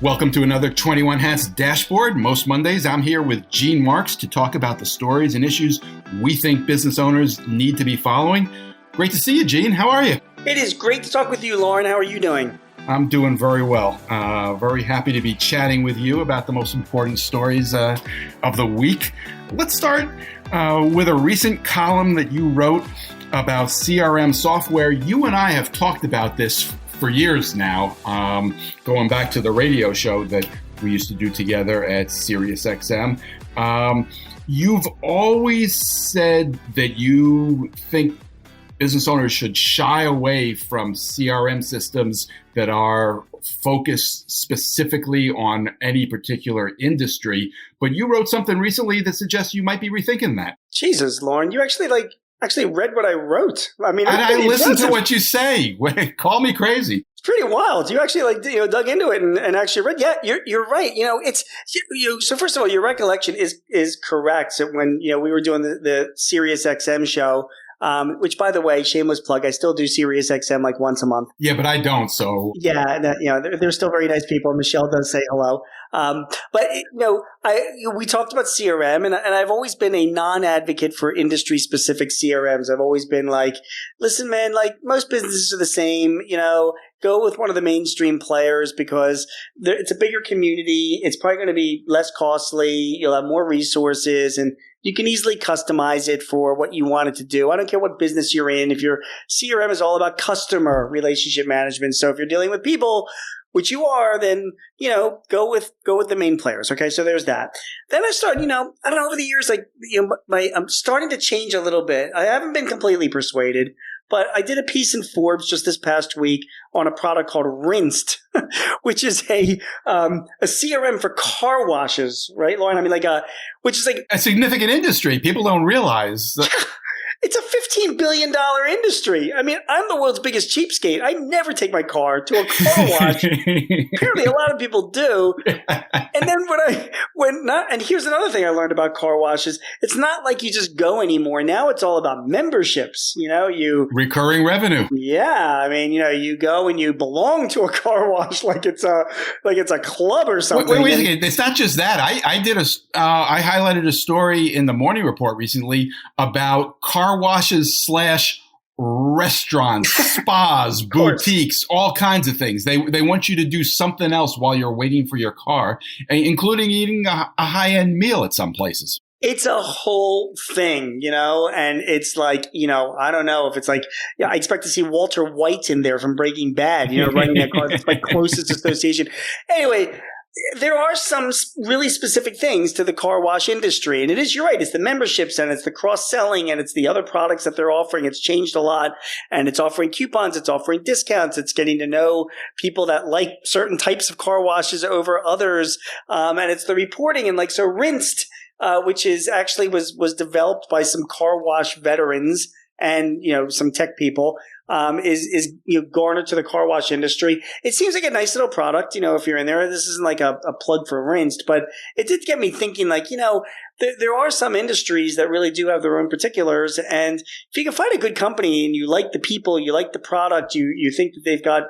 Welcome to another 21 Hats Dashboard. Most Mondays, I'm here with Gene Marks to talk about the stories and issues we think business owners need to be following. Great to see you, Gene. How are you? It is great to talk with you, Loren. How are you doing? I'm doing very well. Very happy to be chatting with you about the most important stories of the week. Let's start with a recent column that you wrote about CRM software. You and I have talked about this for years now, going back to the radio show that we used to do together at SiriusXM. You've always said that you think business owners should shy away from CRM systems that are focused specifically on any particular industry. But you wrote something recently that suggests you might be rethinking that. Jesus, Loren, you actually read what I wrote. I mean, and I listened to what you say. Call me crazy. It's pretty wild. You actually dug into it and actually read. Yeah, you're right. So first of all, your recollection is correct. So when we were doing the SiriusXM show, which, by the way, shameless plug, I still do SiriusXM like once a month. Yeah, but I don't. So yeah, they're still very nice people. Michelle does say hello. But we talked about CRM, and I've always been a non-advocate for industry-specific CRMs. I've always been like, listen, man, like most businesses are the same. Go with one of the mainstream players because it's a bigger community. It's probably going to be less costly. You'll have more resources, and you can easily customize it for what you want it to do. I don't care what business you're in. If your CRM is all about customer relationship management, so if you're dealing with people, which you are, then go with the main players. Okay, so there's that. Then I started, I don't know, over the years, I'm starting to change a little bit. I haven't been completely persuaded. But I did a piece in Forbes just this past week on a product called Rinsed, which is a CRM for car washes, right, Loren? I mean, which is like a significant industry. People don't realize. It's a $15 billion industry. I mean, I'm the world's biggest cheapskate. I never take my car to a car wash. Apparently, a lot of people do. And then and here's another thing I learned about car washes. It's not like you just go anymore. Now it's all about memberships. Recurring revenue. Yeah, I mean, you go and you belong to a car wash like it's a club or something. Wait a second. It's not just that. I I highlighted a story in the Morning Report recently about car washes / restaurants, spas, boutiques, all kinds of things. They want you to do something else while you're waiting for your car, including eating a high-end meal at some places. It's a whole thing, and it's like, I don't know if it's like, I expect to see Walter White in there from Breaking Bad, running that car. That's my closest association. Anyway, there are some really specific things to the car wash industry. And you're right, it's the memberships and it's the cross-selling and it's the other products that they're offering. It's changed a lot and it's offering coupons, it's offering discounts, it's getting to know people that like certain types of car washes over others. And it's the reporting and so Rinsed, which is actually was developed by some car wash veterans and, some tech people. Is garnered to the car wash industry. It seems like a nice little product, if you're in there. This isn't like a plug for Rinsed, but it did get me thinking there are some industries that really do have their own particulars. And if you can find a good company and you like the people, you like the product, you think that they've got,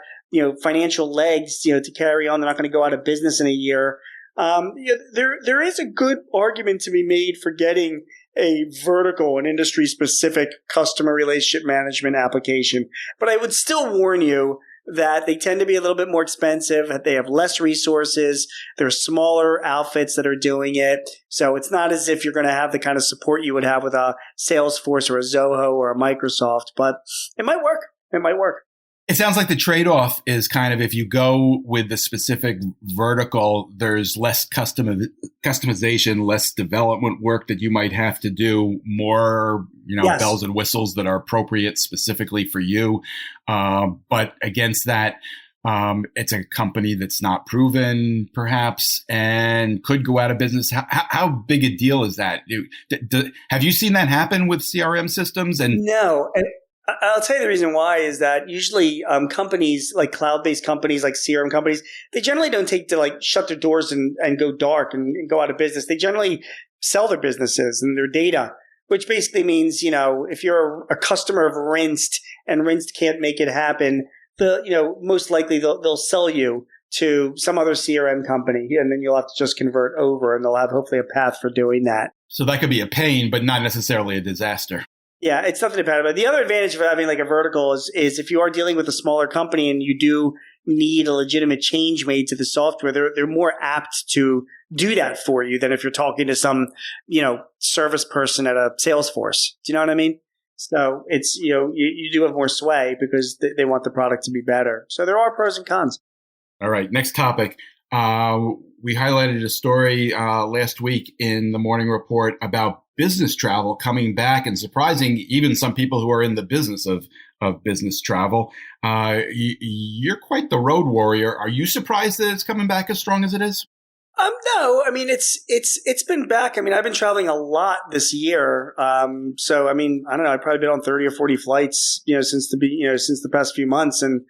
financial legs, to carry on, they're not going to go out of business in a year. There is a good argument to be made for getting a vertical and industry-specific customer relationship management application. But I would still warn you that they tend to be a little bit more expensive. They have less resources. There are smaller outfits that are doing it. So it's not as if you're going to have the kind of support you would have with a Salesforce or a Zoho or a Microsoft. But it might work. It might work. It sounds like the trade-off is kind of if you go with the specific vertical, there's less customization, less development work that you might have to do, more Yes. bells and whistles that are appropriate specifically for you. But against that, it's a company that's not proven, perhaps, and could go out of business. How big a deal is that? Have you seen that happen with CRM systems? And no. I'll tell you the reason why is that usually companies like cloud-based companies like CRM companies, they generally don't take to shut their doors and go dark and go out of business. They generally sell their businesses and their data, which basically means, if you're a customer of Rinsed and Rinsed can't make it happen, most likely they'll sell you to some other CRM company, and then you'll have to just convert over, and they'll have hopefully a path for doing that. So that could be a pain, but not necessarily a disaster. Yeah, it's something to pat about. The other advantage of having like a vertical is if you are dealing with a smaller company and you do need a legitimate change made to the software, they're more apt to do that for you than if you're talking to some, service person at a Salesforce. Do you know what I mean? So it's, you do have more sway because they want the product to be better. So there are pros and cons. All right. Next topic. We highlighted a story last week in the morning report about business travel coming back and surprising even some people who are in the business of business travel. You're quite the road warrior. Are you surprised that it's coming back as strong as it is? No, I mean, it's been back. I mean, I've been traveling a lot this year. So, I mean, I don't know, I've probably been on 30 or 40 flights, since the past few months. And,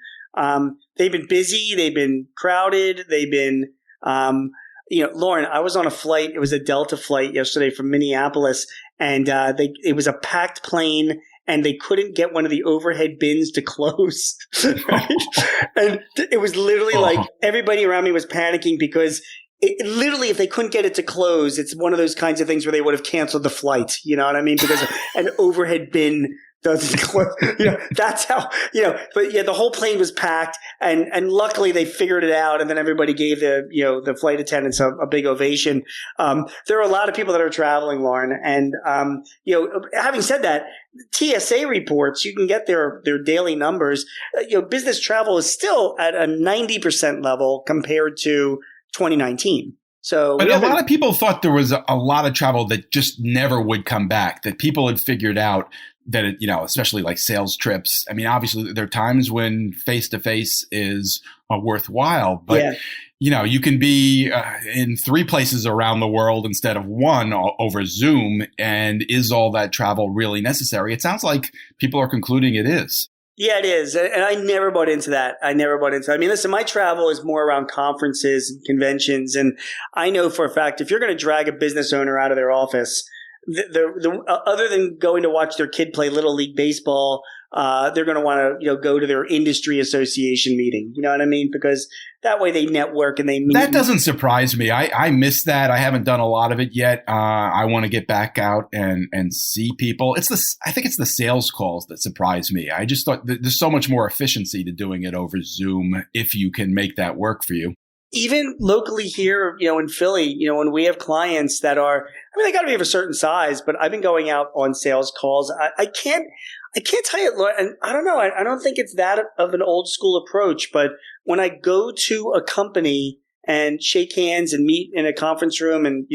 they've been busy. They've been crowded. They've been, Loren, I was on a flight. It was a Delta flight yesterday from Minneapolis, and it was a packed plane, and they couldn't get one of the overhead bins to close. Right? And it was literally like everybody around me was panicking because literally, if they couldn't get it to close, it's one of those kinds of things where they would have canceled the flight. You know what I mean? Because an overhead bin doesn't close. That's how. But yeah, the whole plane was packed, and luckily they figured it out, and then everybody gave the flight attendants a big ovation. There are a lot of people that are traveling, Loren, and having said that, TSA reports, you can get their daily numbers. Business travel is still at a 90% level compared to 2019. So, but a lot of people thought there was a lot of travel that just never would come back, that people had figured out that, especially like sales trips. I mean, obviously there are times when face-to-face is worthwhile, but you can be in 3 places around the world instead of 1 over Zoom. And is all that travel really necessary? It sounds like people are concluding it is. Yeah, it is. And I never bought into that. I mean, listen, my travel is more around conferences and conventions. And I know for a fact, if you're going to drag a business owner out of their office, other than going to watch their kid play Little League Baseball, they're going to want to, go to their industry association meeting. You know what I mean? Because that way they network and they meet. That doesn't surprise me. I miss that. I haven't done a lot of it yet. I want to get back out and see people. I think it's the sales calls that surprise me. I just thought there's so much more efficiency to doing it over Zoom if you can make that work for you. Even locally here, in Philly, when we have clients that are, they got to be of a certain size, but I've been going out on sales calls. I can't tell you, and I don't know. I don't think it's that of an old school approach, but when I go to a company and shake hands and meet in a conference room and,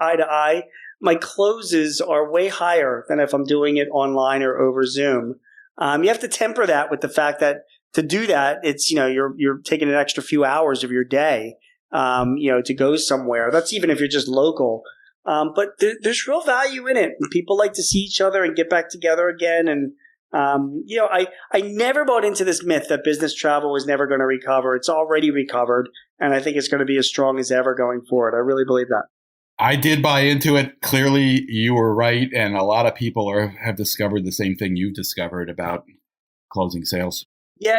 eye to eye, my closes are way higher than if I'm doing it online or over Zoom. You have to temper that with the fact that to do that, it's, you're taking an extra few hours of your day, to go somewhere. That's even if you're just local. But there's real value in it. People like to see each other and get back together again. And, I never bought into this myth that business travel was never going to recover. It's already recovered. And I think it's going to be as strong as ever going forward. I really believe that. I did buy into it. Clearly, you were right. And a lot of people have discovered the same thing you've discovered about closing sales. Yeah,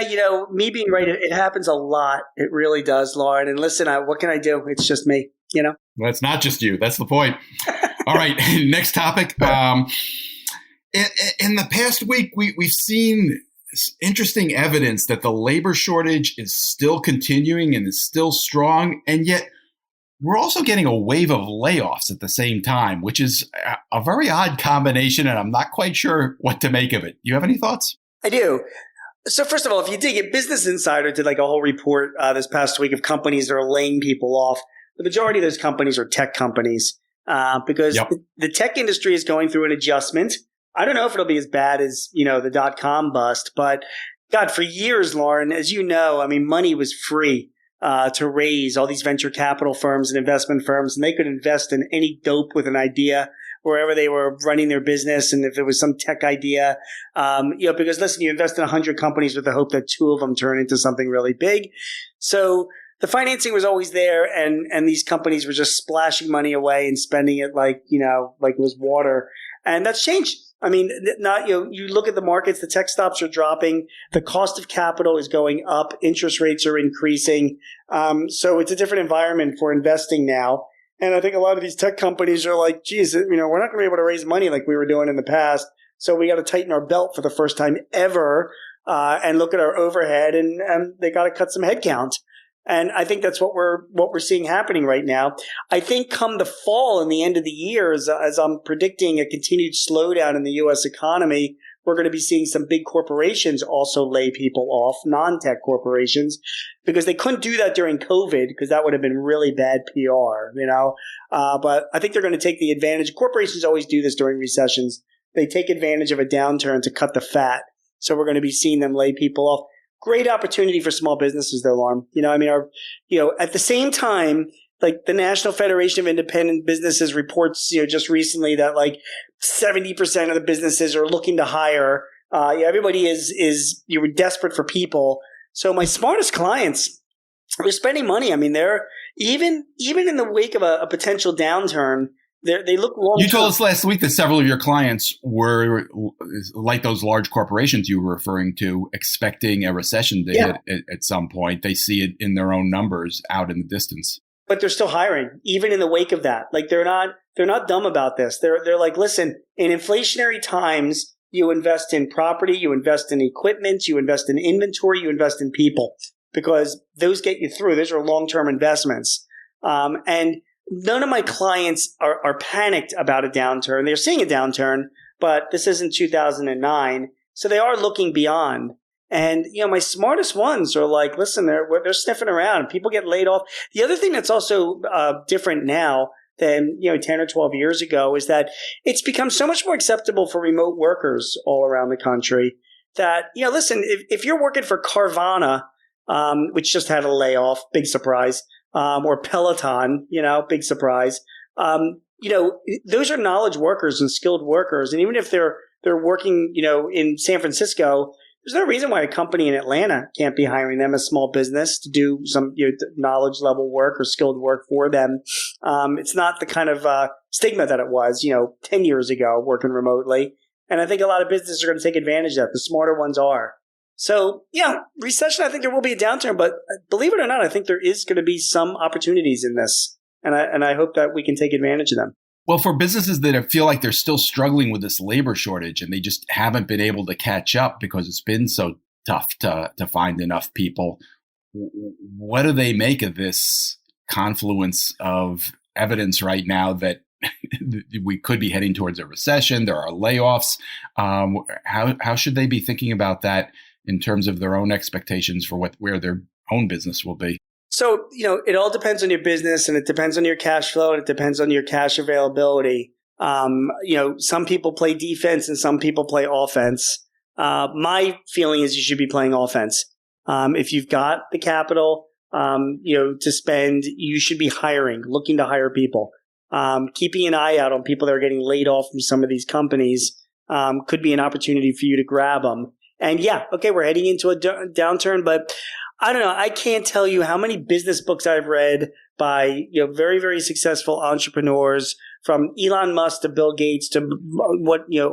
me being right, it happens a lot. It really does, Loren. And listen, what can I do? It's just me, Well, it's not just you. That's the point. All right. Next topic. In the past week, we've seen interesting evidence that the labor shortage is still continuing and is still strong. And yet we're also getting a wave of layoffs at the same time, which is a very odd combination. And I'm not quite sure what to make of it. You have any thoughts? I do. So first of all, if you dig it, Business Insider did like a whole report this past week of companies that are laying people off. The majority of those companies are tech companies because the tech industry is going through an adjustment. I don't know if it'll be as bad as, the .com bust, but God, for years, Loren, as you know, money was free to raise. All these venture capital firms and investment firms, and they could invest in any dope with an idea wherever they were running their business. And if it was some tech idea, because listen, you invest in 100 companies with the hope that 2 of them turn into something really big. So the financing was always there, and these companies were just splashing money away and spending it like it was water. And that's changed. I mean, not you look at the markets, the tech stocks are dropping, the cost of capital is going up, interest rates are increasing. So it's a different environment for investing now. And I think a lot of these tech companies are like, geez, we're not going to be able to raise money like we were doing in the past. So we got to tighten our belt for the first time ever and look at our overhead, and they got to cut some headcount. And I think that's what we're seeing happening right now. I think come the fall and the end of the year, as I'm predicting a continued slowdown in the U.S. economy, we're going to be seeing some big corporations also lay people off, non-tech corporations, because they couldn't do that during COVID because that would have been really bad PR, But I think they're going to take the advantage. Corporations always do this during recessions. They take advantage of a downturn to cut the fat. So we're going to be seeing them lay people off. Great opportunity for small businesses, though, Loren. At the same time, like the National Federation of Independent Businesses reports, just recently that like 70% of the businesses are looking to hire. Everybody is you're desperate for people. So my smartest clients are spending money. I mean, they're even in the wake of a potential downturn. They look long. You told us last week that several of your clients were like those large corporations you were referring to, expecting a recession to hit at some point. They see it in their own numbers out in the distance. But they're still hiring, even in the wake of that. Like they're not dumb about this. They're like, listen, in inflationary times, you invest in property, you invest in equipment, you invest in inventory, you invest in people, because those get you through. Those are long-term investments. And none of my clients are panicked about a downturn. They're seeing a downturn, but this isn't 2009. So they are looking beyond. And, my smartest ones are like, listen, they're sniffing around. People get laid off. The other thing that's also different now than, 10 or 12 years ago is that it's become so much more acceptable for remote workers all around the country that, listen, if you're working for Carvana, which just had a layoff, big surprise, or Peloton, big surprise. Those are knowledge workers and skilled workers. And even if they're working, in San Francisco, there's no reason why a company in Atlanta can't be hiring them, a small business, to do some knowledge level work or skilled work for them. It's not the kind of stigma that it was, 10 years ago working remotely. And I think a lot of businesses are going to take advantage of that. The smarter ones are. So, recession, I think there will be a downturn, but believe it or not, I think there is going to be some opportunities in this. And I hope that we can take advantage of them. Well, for businesses that feel like they're still struggling with this labor shortage and they just haven't been able to catch up because it's been so tough to find enough people, what do they make of this confluence of evidence right now that we could be heading towards a recession? There are layoffs. How should they be thinking about that in terms of their own expectations for where their own business will be? So, it all depends on your business, and it depends on your cash flow, and it depends on your cash availability. Some people play defense and some people play offense. My feeling is you should be playing offense. If you've got the capital, to spend, you should be looking to hire people. Keeping an eye out on people that are getting laid off from some of these companies could be an opportunity for you to grab them. And we're heading into a downturn, but I don't know. I can't tell you how many business books I've read by very, very successful entrepreneurs, from Elon Musk to Bill Gates to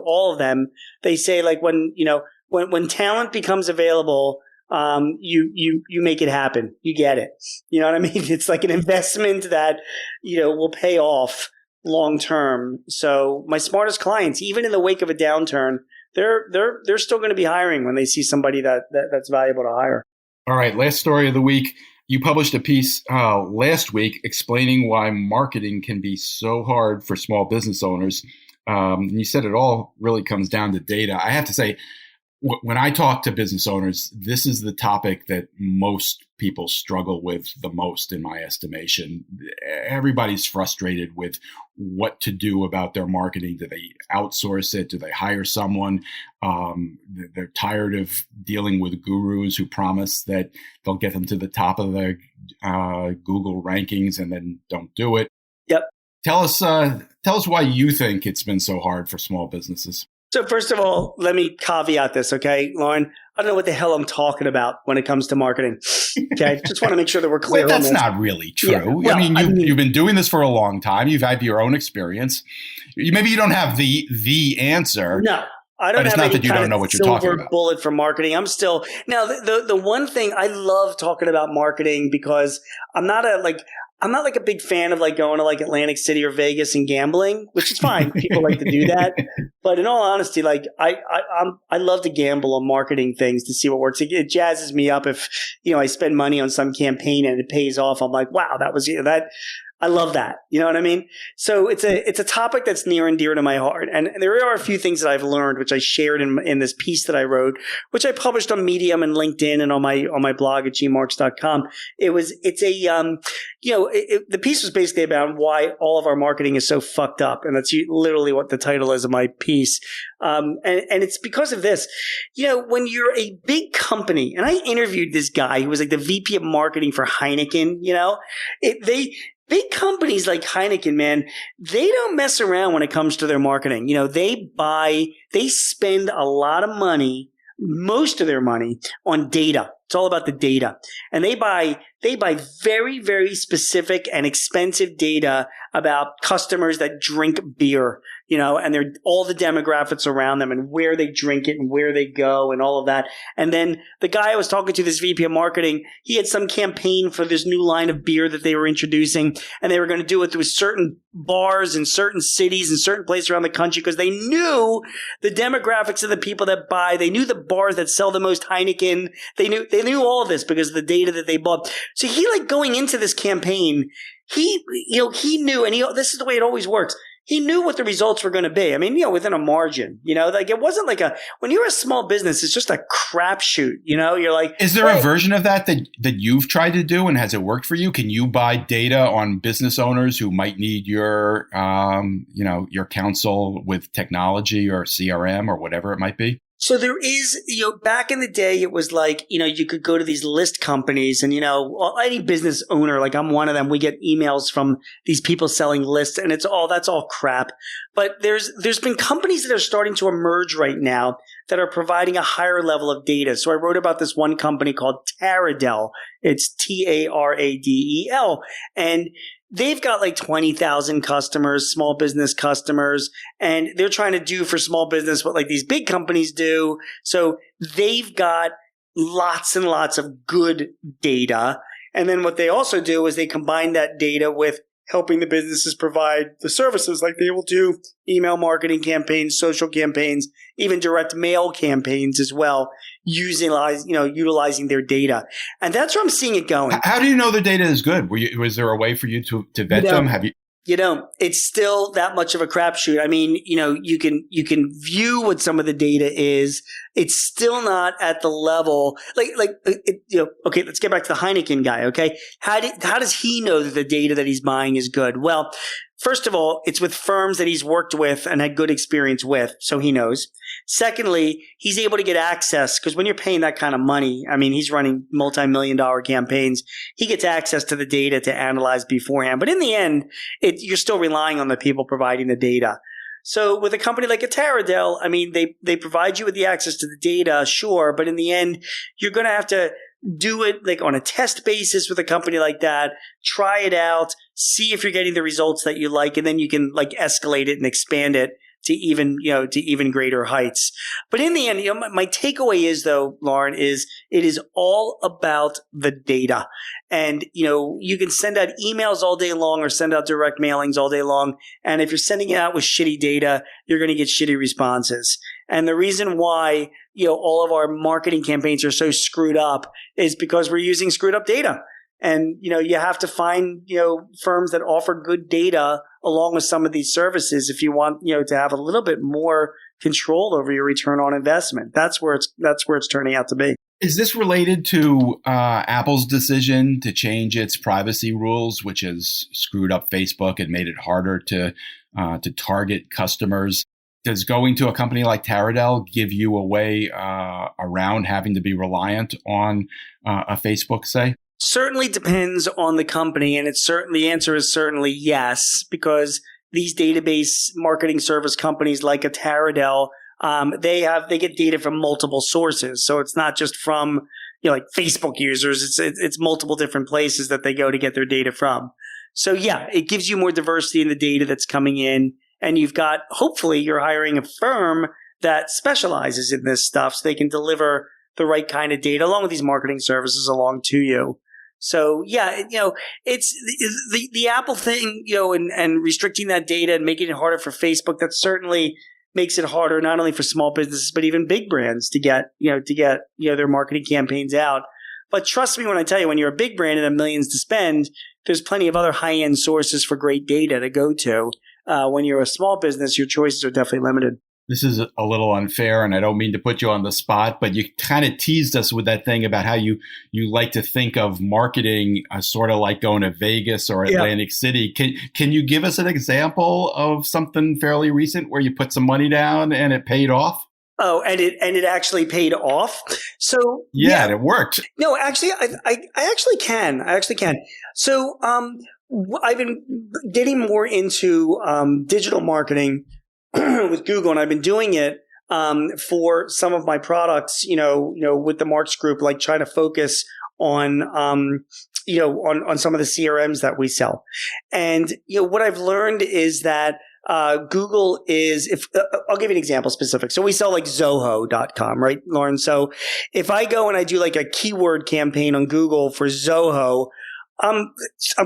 all of them. They say like when talent becomes available, you make it happen. You get it. You know what I mean? It's like an investment that will pay off long term. So my smartest clients, even in the wake of a downturn, they're still going to be hiring when they see somebody that's valuable to hire. All right, last story of the week. You published a piece last week explaining why marketing can be so hard for small business owners. And you said it all really comes down to data. I have to say, when I talk to business owners, this is the topic that most people struggle with the most, in my estimation. Everybody's frustrated with what to do about their marketing. Do they outsource it? Do they hire someone? They're tired of dealing with gurus who promise that they'll get them to the top of their Google rankings and then don't do it. Yep. Tell us why you think it's been so hard for small businesses. So first of all, let me caveat this, okay, Loren? I don't know what the hell I'm talking about when it comes to marketing. Okay, just want to make sure that we're clear Wait, on that's this. not really true. Yeah, well, You've been doing this for a long time. You've had your own experience. Maybe you don't have the answer. No, I don't but it's have not any that you kind don't know of what you're talking silver about. bullet for marketing. I'm still now the one thing I love talking about marketing because I'm not like a big fan of like going to like Atlantic City or Vegas and gambling, which is fine. People like to do that, but in all honesty, like I love to gamble on marketing things to see what works. It jazzes me up if I spend money on some campaign and it pays off. I'm like, wow, that was that. I love that. You know what I mean? So it's a topic that's near and dear to my heart. And there are a few things that I've learned, which I shared in this piece that I wrote, which I published on Medium and LinkedIn and on my blog at gmarks.com. The piece was basically about why all of our marketing is so fucked up. And that's literally what the title is of my piece. And it's because of this. When you're a big company, and I interviewed this guy who was like the VP of marketing for Heineken, big companies like Heineken, man, they don't mess around when it comes to their marketing. They spend a lot of money, most of their money on data. It's all about the data. And they buy very, very specific and expensive data about customers that drink beer, and they're all the demographics around them and where they drink it and where they go and all of that. And then the guy I was talking to, this VP of marketing, he had some campaign for this new line of beer that they were introducing, and they were going to do it through certain bars in certain cities and certain places around the country because they knew the demographics of the people that buy. They knew the bars that sell the most Heineken. They knew all of this because of the data that they bought. So he, like, going into this campaign, he knew, and this is the way it always works. He knew what the results were going to be. I mean, within a margin, like it wasn't like when you're a small business, it's just a crapshoot, you're like, is there a version of that you've tried to do, and has it worked for you? Can you buy data on business owners who might need your counsel with technology or CRM or whatever it might be? So there is, back in the day, it was like, you could go to these list companies and, any business owner, like I'm one of them, we get emails from these people selling lists, and that's all crap. But there's been companies that are starting to emerge right now that are providing a higher level of data. So I wrote about this one company called Taradel. It's Taradel. And they've got like 20,000 customers, small business customers, and they're trying to do for small business what like these big companies do. So they've got lots and lots of good data. And then what they also do is they combine that data with helping the businesses provide the services, like they will do email marketing campaigns, social campaigns, even direct mail campaigns as well, utilizing their data. And that's where I'm seeing it going. How do you know the data is good? Was there a way for you to vet them? Have you? It's still that much of a crapshoot. I mean, you can view what some of the data is. It's still not at the level okay, let's get back to the Heineken guy. Okay. How does he know that the data that he's buying is good? Well, first of all, it's with firms that he's worked with and had good experience with, so he knows. Secondly, he's able to get access because when you're paying that kind of money, I mean, he's running multi-million-dollar campaigns. He gets access to the data to analyze beforehand. But in the end, you're still relying on the people providing the data. So with a company like a Taradel, I mean, they provide you with the access to the data, sure, but in the end, you're going to have to do it like on a test basis with a company like that, try it out, see if you're getting the results that you like, and then you can like escalate it and expand it to even greater heights. But in the end, my takeaway is though, Loren, is it is all about the data. And, you can send out emails all day long or send out direct mailings all day long. And if you're sending it out with shitty data, you're going to get shitty responses. And the reason why, all of our marketing campaigns are so screwed up is because we're using screwed up data. And, you have to find, firms that offer good data along with some of these services if you want, to have a little bit more control over your return on investment. That's where it's turning out to be. Is this related to Apple's decision to change its privacy rules, which has screwed up Facebook and made it harder to target customers? Does going to a company like Taradel give you a way around having to be reliant on a Facebook, say? Certainly depends on the company, and the answer is certainly yes, because these database marketing service companies like a Taradel, they get data from multiple sources. So it's not just from, like Facebook users. It's multiple different places that they go to get their data from. So yeah, it gives you more diversity in the data that's coming in. And hopefully you're hiring a firm that specializes in this stuff so they can deliver the right kind of data along with these marketing services along to you. So yeah, it's the Apple thing, and restricting that data and making it harder for Facebook. That certainly makes it harder not only for small businesses but even big brands to get their marketing campaigns out. But trust me when I tell you, when you're a big brand and have millions to spend, there's plenty of other high-end sources for great data to go to. When you're a small business, your choices are definitely limited. This is a little unfair, and I don't mean to put you on the spot, but you kind of teased us with that thing about how you like to think of marketing sort of like going to Vegas or Atlantic City. Can you give us an example of something fairly recent where you put some money down and it paid off? Oh, and it actually paid off. So yeah, and it worked. No, actually, I actually can. So I've been getting more into digital marketing with Google, and I've been doing it for some of my products, with the Marks Group, like trying to focus on on some of the CRMs that we sell. And what I've learned is that Google is, I'll give you an example specific. So we sell like Zoho.com, right, Loren? So if I go and I do like a keyword campaign on Google for Zoho, I'm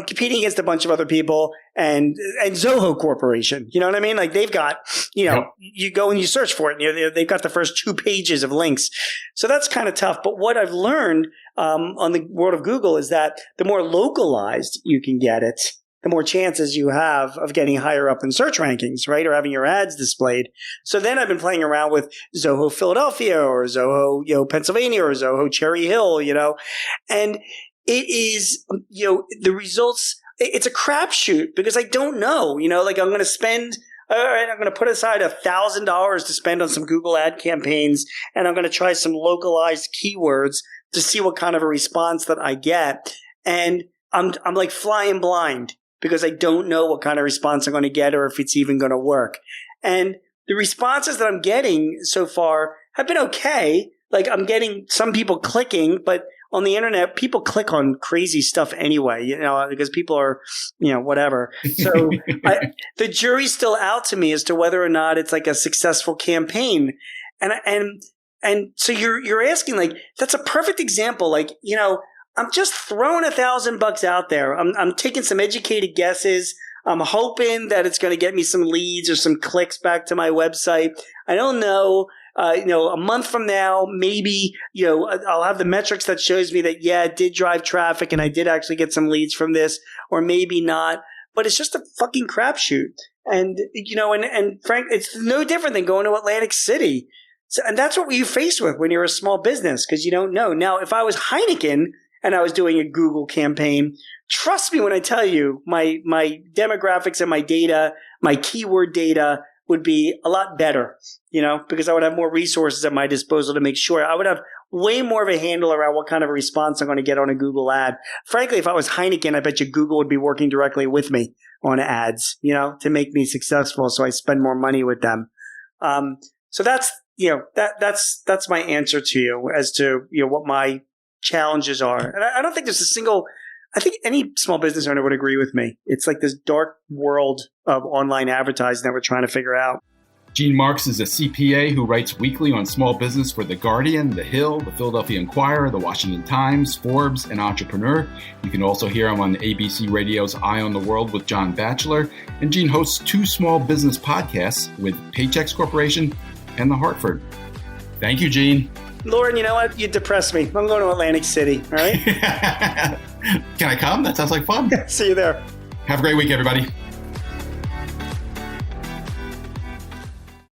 competing against a bunch of other people and Zoho Corporation. You know what I mean? Like they've got, you go and you search for it and they've got the first 2 pages of links. So that's kind of tough. But what I've learned on the world of Google is that the more localized you can get it, the more chances you have of getting higher up in search rankings, right? Or having your ads displayed. So then I've been playing around with Zoho Philadelphia or Zoho, Pennsylvania or Zoho Cherry Hill, and it is, the results, it's a crapshoot because I don't know, like I'm going to spend, all right, I'm going to put aside $1,000 to spend on some Google ad campaigns, and I'm going to try some localized keywords to see what kind of a response that I get. And I'm like flying blind because I don't know what kind of response I'm going to get or if it's even going to work. And the responses that I'm getting so far have been okay. Like I'm getting some people clicking, but on the internet, people click on crazy stuff anyway, because people are, whatever. So the jury's still out to me as to whether or not it's like a successful campaign. And so you're asking, like, that's a perfect example. Like, I'm just throwing $1,000 out there. I'm taking some educated guesses. I'm hoping that it's going to get me some leads or some clicks back to my website. I don't know. A month from now, maybe, I'll have the metrics that shows me that, it did drive traffic and I did actually get some leads from this, or maybe not. But it's just a fucking crapshoot. And, and Frank, it's no different than going to Atlantic City. So, and that's what you're faced with when you're a small business, because you don't know. Now, if I was Heineken and I was doing a Google campaign, trust me when I tell you, my demographics and my data, my keyword data would be a lot better, because I would have more resources at my disposal to make sure. I would have way more of a handle around what kind of a response I'm going to get on a Google ad. Frankly, if I was Heineken, I bet you Google would be working directly with me on ads, to make me successful. So I spend more money with them. So that's, that's my answer to you as to, what my challenges are. And I don't think there's I think any small business owner would agree with me. It's like this dark world of online advertising that we're trying to figure out. Gene Marks is a CPA who writes weekly on small business for The Guardian, The Hill, The Philadelphia Inquirer, The Washington Times, Forbes, and Entrepreneur. You can also hear him on ABC Radio's Eye on the World with John Batchelor. And Gene hosts 2 small business podcasts with Paychex Corporation and The Hartford. Thank you, Gene. Loren, you know what? You depress me. I'm going to Atlantic City, all right? Can I come? That sounds like fun. See you there. Have a great week, everybody.